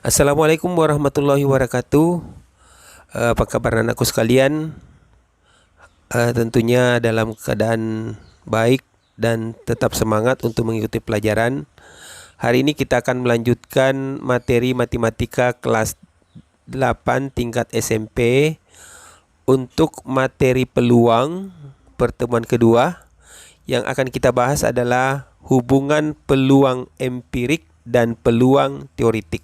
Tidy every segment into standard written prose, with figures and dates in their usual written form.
Assalamualaikum warahmatullahi wabarakatuh. Apa kabar anakku sekalian? Tentunya dalam keadaan baik dan tetap semangat untuk mengikuti pelajaran. Hari ini kita akan melanjutkan materi matematika kelas 8 tingkat SMP untuk materi peluang pertemuan kedua. Yang akan kita bahas adalah hubungan peluang empirik dan peluang teoretik.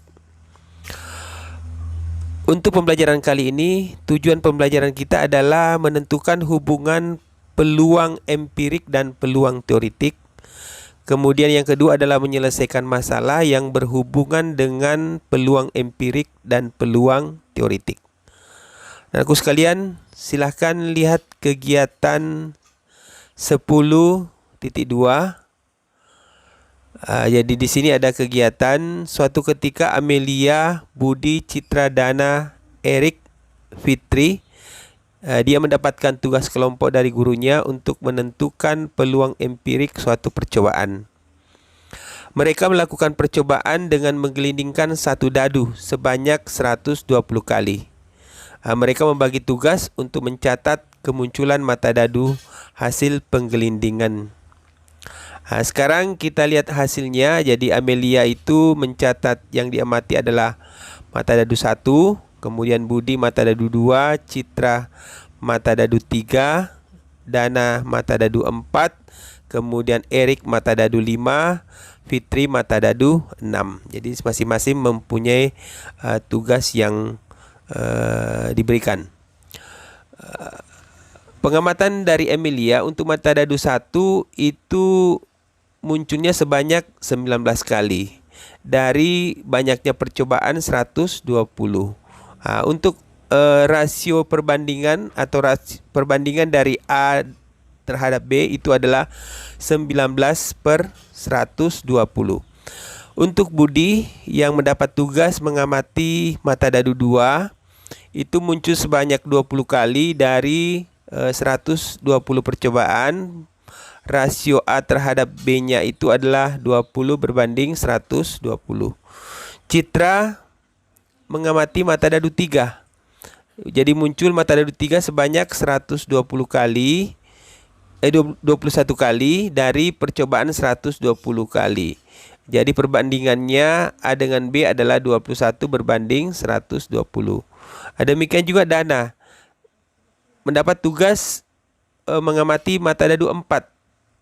Untuk pembelajaran kali ini, tujuan pembelajaran kita adalah menentukan hubungan peluang empirik dan peluang teoretik. Kemudian yang kedua adalah menyelesaikan masalah yang berhubungan dengan peluang empirik dan peluang teoretik. Nah, aku sekalian, silahkan lihat kegiatan 10.2. Jadi di sini ada kegiatan suatu ketika Amelia, Budi, Citra, Dana, Erik, Fitri dia mendapatkan tugas kelompok dari gurunya untuk menentukan peluang empirik suatu percobaan. Mereka melakukan percobaan dengan menggelindingkan satu dadu sebanyak 120 kali. Mereka membagi tugas untuk mencatat kemunculan mata dadu hasil penggelindingan. Sekarang kita lihat hasilnya. Jadi Amelia itu mencatat yang diamati adalah mata dadu 1, kemudian Budi mata dadu 2, Citra mata dadu 3, Dana mata dadu 4, kemudian Erik mata dadu 5, Fitri mata dadu 6. Jadi masing-masing mempunyai tugas yang diberikan. Pengamatan dari Amelia untuk mata dadu 1 itu munculnya sebanyak 19 kali dari banyaknya percobaan 120. Untuk rasio perbandingan atau perbandingan dari A terhadap B itu adalah 19/120. Untuk Budi yang mendapat tugas mengamati mata dadu 2 itu muncul sebanyak 20 kali dari 120 percobaan. Rasio A terhadap B-nya itu adalah 20/120. Citra mengamati mata dadu 3. Jadi muncul mata dadu 3 sebanyak 120 kali 21 kali dari percobaan 120 kali. Jadi perbandingannya A dengan B adalah 21/120. Demikian juga Dana mendapat tugas mengamati mata dadu 4.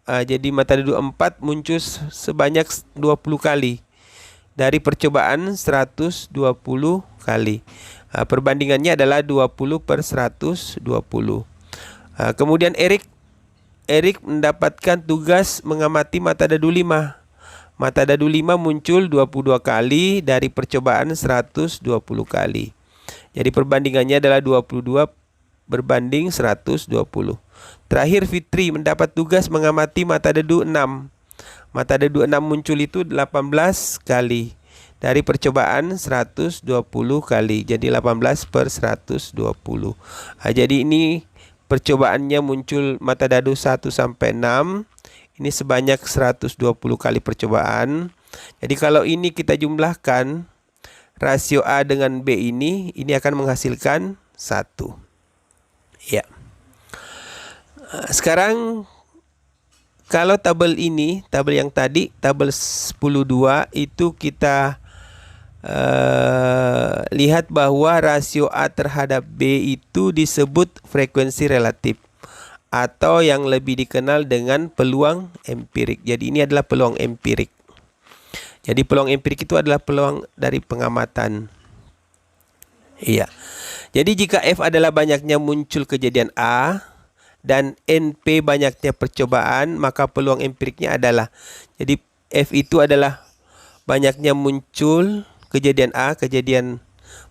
Jadi mata dadu 4 muncul sebanyak 20 kali dari percobaan 120 kali. Perbandingannya adalah 20/120. Kemudian Erik mendapatkan tugas mengamati mata dadu 5. Mata dadu 5 muncul 22 kali dari percobaan 120 kali. Jadi perbandingannya adalah 22/120. Terakhir Fitri mendapat tugas mengamati mata dadu 6. Mata dadu 6 muncul itu 18 kali dari percobaan 120 kali. Jadi 18/120. Jadi ini percobaannya muncul mata dadu 1 sampai 6. Ini sebanyak 120 kali percobaan. Jadi kalau ini kita jumlahkan rasio A dengan B ini akan menghasilkan 1. Ya. Sekarang kalau tabel ini, tabel yang tadi, tabel 10.2 itu kita lihat bahwa rasio A terhadap B itu disebut frekuensi relatif atau yang lebih dikenal dengan peluang empirik. Jadi ini adalah peluang empirik. Jadi peluang empirik itu adalah peluang dari pengamatan. Iya. Jadi jika F adalah banyaknya muncul kejadian A dan NP banyaknya percobaan, maka peluang empiriknya adalah, jadi F itu adalah banyaknya muncul kejadian A, kejadian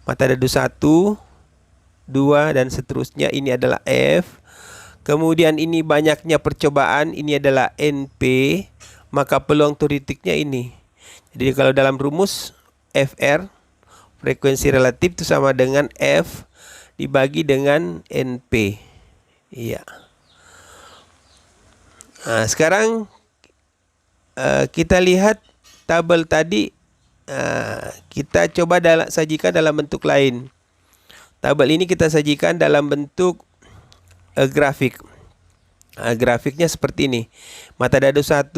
mata dadu 1, 2 dan seterusnya, ini adalah F. Kemudian ini banyaknya percobaan, ini adalah NP, maka peluang teoretiknya ini. Jadi kalau dalam rumus FR, frekuensi relatif itu sama dengan F dibagi dengan NP. Iya. Sekarang kita lihat tabel tadi kita coba sajikan dalam bentuk lain. Tabel ini kita sajikan dalam bentuk grafik. Grafiknya seperti ini. Mata dadu 1,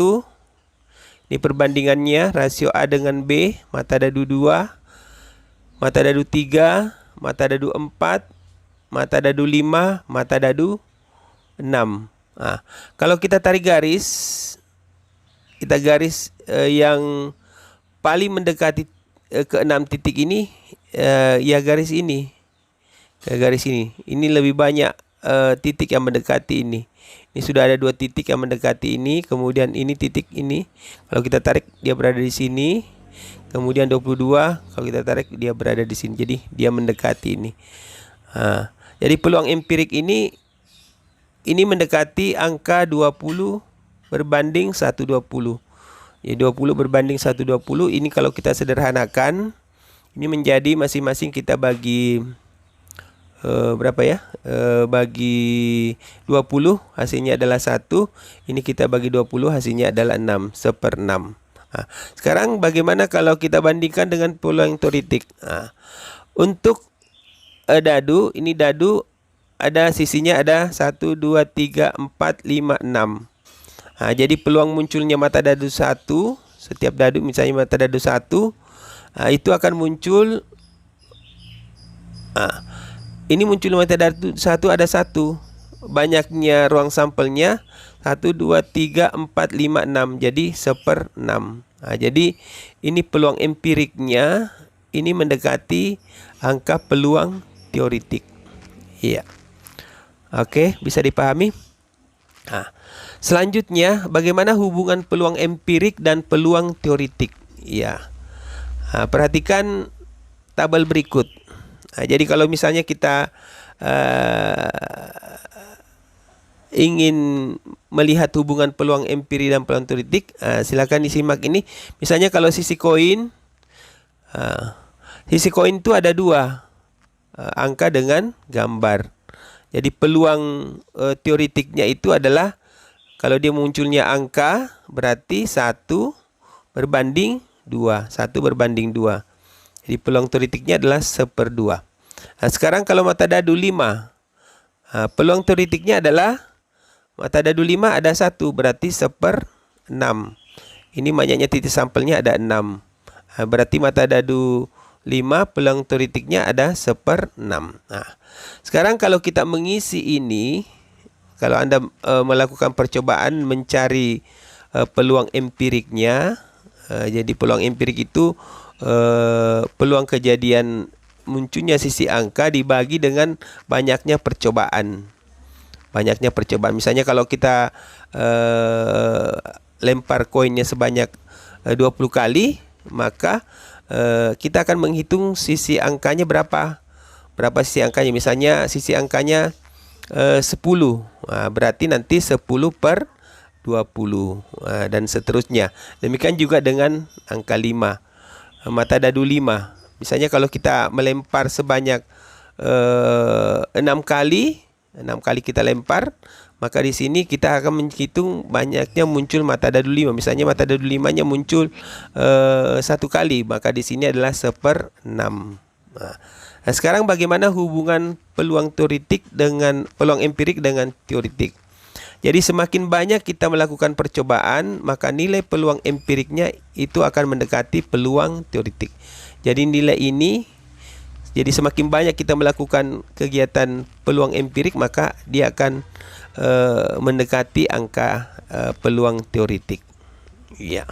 ini perbandingannya rasio A dengan B. Mata dadu 2, mata dadu 3, mata dadu 4, mata dadu 5, mata dadu 6. Kalau kita tarik garis, kita garis yang paling mendekati ke 6 titik ini, ya garis ini. Garis ini. Ini lebih banyak titik yang mendekati ini. Ini sudah ada 2 titik yang mendekati ini, kemudian ini titik ini. Kalau kita tarik dia berada di sini. Kemudian 22, kalau kita tarik dia berada di sini. Jadi dia mendekati ini. Jadi peluang empirik ini mendekati angka 20 berbanding 120. Ya, 20 berbanding 120. Ini kalau kita sederhanakan, ini menjadi masing-masing kita bagi berapa ya? Bagi 20 hasilnya adalah 1. Ini kita bagi 20 hasilnya adalah 6, 1/6. Sekarang bagaimana kalau kita bandingkan dengan peluang teoretik? Untuk dadu, ini dadu ada sisinya ada 1, 2, 3, 4, 5, 6. Jadi peluang munculnya mata dadu 1, setiap dadu misalnya mata dadu 1, itu akan muncul, ini muncul mata dadu 1 ada 1. Banyaknya ruang sampelnya 1, 2, 3, 4, 5, 6. Jadi 1/6. Jadi ini peluang empiriknya ini mendekati angka peluang teoretik. Iya. Oke, bisa dipahami? Selanjutnya, bagaimana hubungan peluang empirik dan peluang teoretik? Iya. Perhatikan tabel berikut. Jadi kalau misalnya kita ingin melihat hubungan peluang empirik dan peluang teoretik, silakan disimak ini. Misalnya kalau sisi koin itu ada 2 angka dengan gambar. Jadi peluang teoretiknya itu adalah kalau dia munculnya angka berarti 1 berbanding 2. 1 berbanding 2. Jadi peluang teoretiknya adalah 1/2. Sekarang kalau mata dadu 5, peluang teoretiknya adalah mata dadu 5 ada 1 berarti 1/6. Ini banyaknya titik sampelnya ada 6. Berarti mata dadu 5 peluang teoretiknya ada 1/6. Sekarang kalau kita mengisi ini, kalau Anda melakukan percobaan mencari peluang empiriknya, jadi peluang empirik itu peluang kejadian munculnya sisi angka dibagi dengan banyaknya percobaan. Banyaknya percobaan. Misalnya kalau kita lempar koinnya sebanyak 20 kali, maka kita akan menghitung sisi angkanya berapa. Berapa sisi angkanya? Misalnya sisi angkanya 10. Berarti nanti 10/20 dan seterusnya. Demikian juga dengan angka 5. Mata dadu 5. Misalnya kalau kita melempar sebanyak 6 kali, 6 kali kita lempar, maka di sini kita akan menghitung banyaknya muncul mata dadu 5. Misalnya mata dadu 5-nya muncul 1 kali, maka di sini adalah 1/6. Nah, sekarang bagaimana hubungan peluang teoretik dengan peluang empirik dengan teoretik? Jadi semakin banyak kita melakukan percobaan, maka nilai peluang empiriknya itu akan mendekati peluang teoretik. Jadi nilai ini, jadi semakin banyak kita melakukan kegiatan peluang empirik, maka dia akan mendekati angka peluang teoretik. Ya.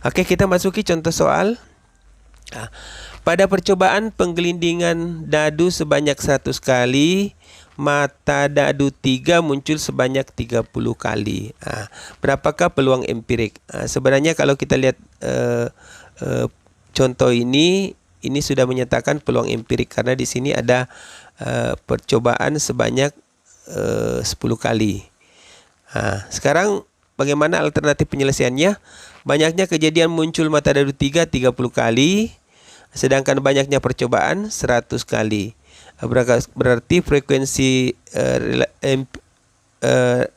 Oke, kita masuki contoh soal. Pada percobaan penggelindingan dadu sebanyak 100 kali, mata dadu 3 muncul sebanyak 30 kali. Berapakah peluang empirik? Sebenarnya kalau kita lihat contoh ini sudah menyatakan peluang empirik karena di sini ada percobaan sebanyak 10 kali. Sekarang bagaimana alternatif penyelesaiannya? Banyaknya kejadian muncul mata dadu 3 30 kali, sedangkan banyaknya percobaan 100 kali. Berarti frekuensi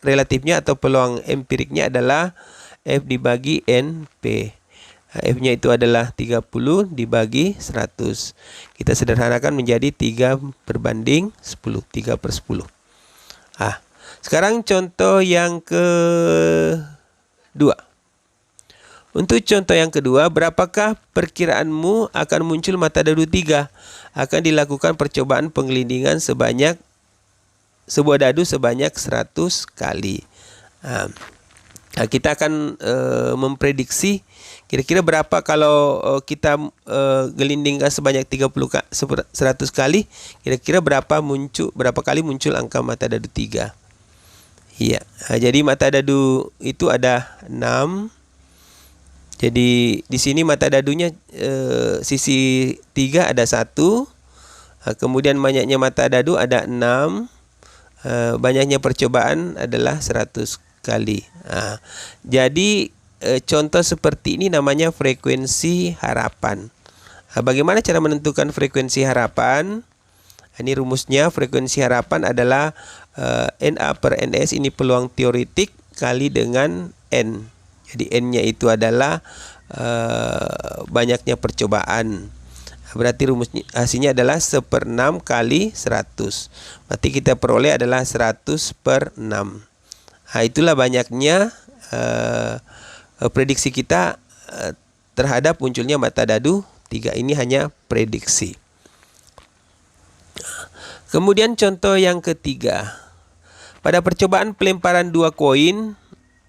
relatifnya atau peluang empiriknya adalah F dibagi NP. F-nya itu adalah 30 dibagi 100. Kita sederhanakan menjadi 3/10, 3/10. Sekarang contoh yang kedua. Untuk contoh yang kedua, berapakah perkiraanmu akan muncul mata dadu 3? Akan dilakukan percobaan penggelindingan sebanyak sebuah dadu sebanyak 100 kali. Kita akan memprediksi kira-kira berapa kalau kita gelindingkan sebanyak 100 kali, kira-kira berapa kali muncul angka mata dadu 3. Iya. Jadi mata dadu itu ada 6. Jadi di sini mata dadunya sisi 3 ada 1. Kemudian banyaknya mata dadu ada 6. Banyaknya percobaan adalah 100 kali. Jadi contoh seperti ini namanya frekuensi harapan. Bagaimana cara menentukan frekuensi harapan? Ini rumusnya, frekuensi harapan adalah NA per NS, ini peluang teoretik kali dengan N. Jadi N-nya itu adalah banyaknya percobaan. Berarti rumusnya hasilnya adalah 1/6 kali 100. Berarti kita peroleh adalah 100/6. Itulah banyaknya prediksi kita terhadap munculnya mata dadu 3. Ini hanya prediksi. Kemudian contoh yang ketiga. Pada percobaan pelemparan 2 koin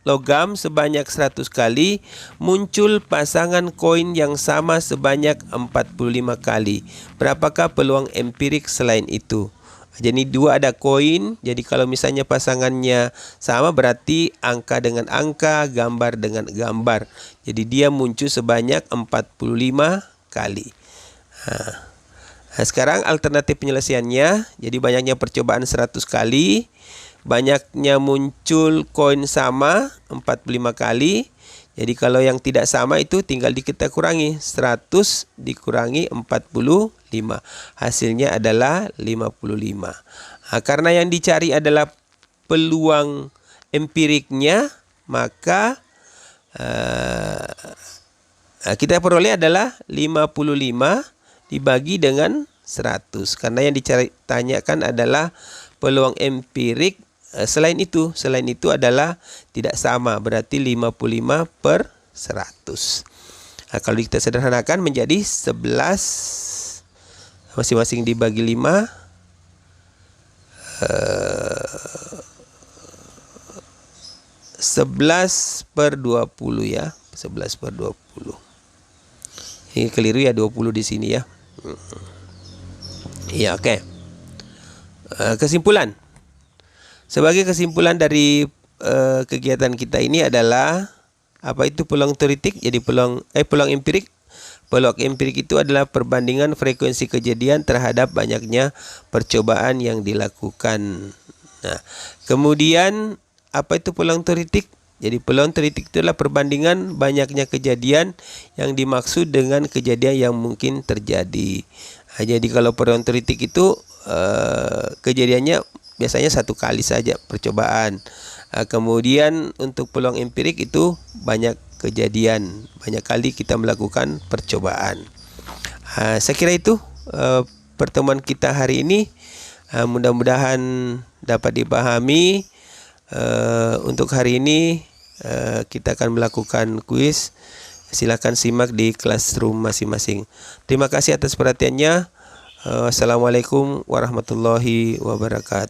logam sebanyak 100 kali, muncul pasangan koin yang sama sebanyak 45 kali. Berapakah peluang empirik selain itu? Jadi 2 ada koin, jadi kalau misalnya pasangannya sama berarti angka dengan angka, gambar dengan gambar. Jadi dia muncul sebanyak 45 kali. Sekarang alternatif penyelesaiannya, jadi banyaknya percobaan 100 kali, banyaknya muncul koin sama 45 kali. Jadi kalau yang tidak sama itu tinggal kita kurangi, 100 dikurangi 45. Hasilnya adalah 55. Karena yang dicari adalah peluang empiriknya, maka kita peroleh adalah 55 dibagi dengan 100. Karena yang ditanyakan adalah peluang empirik. Selain itu adalah tidak sama, berarti 55/100. Kalau kita sederhanakan menjadi 11 masing-masing dibagi 5, 11/20 ya, 11/20. Ini keliru ya, 20 di sini ya. Ya, oke. Kesimpulan. Sebagai kesimpulan dari kegiatan kita ini adalah apa itu peluang teoretik? Jadi peluang empirik. Peluang empirik itu adalah perbandingan frekuensi kejadian terhadap banyaknya percobaan yang dilakukan. Nah, kemudian apa itu peluang teoretik? Jadi peluang teoretik itu adalah perbandingan banyaknya kejadian yang dimaksud dengan kejadian yang mungkin terjadi. Jadi kalau peluang teoretik itu kejadiannya biasanya 1 kali saja percobaan. Kemudian untuk peluang empirik itu banyak kejadian, banyak kali kita melakukan percobaan. Saya kira itu pertemuan kita hari ini. Mudah-mudahan dapat dipahami. Untuk hari ini kita akan melakukan kuis. Silakan simak di classroom masing-masing. Terima kasih atas perhatiannya. Assalamualaikum warahmatullahi wabarakatuh.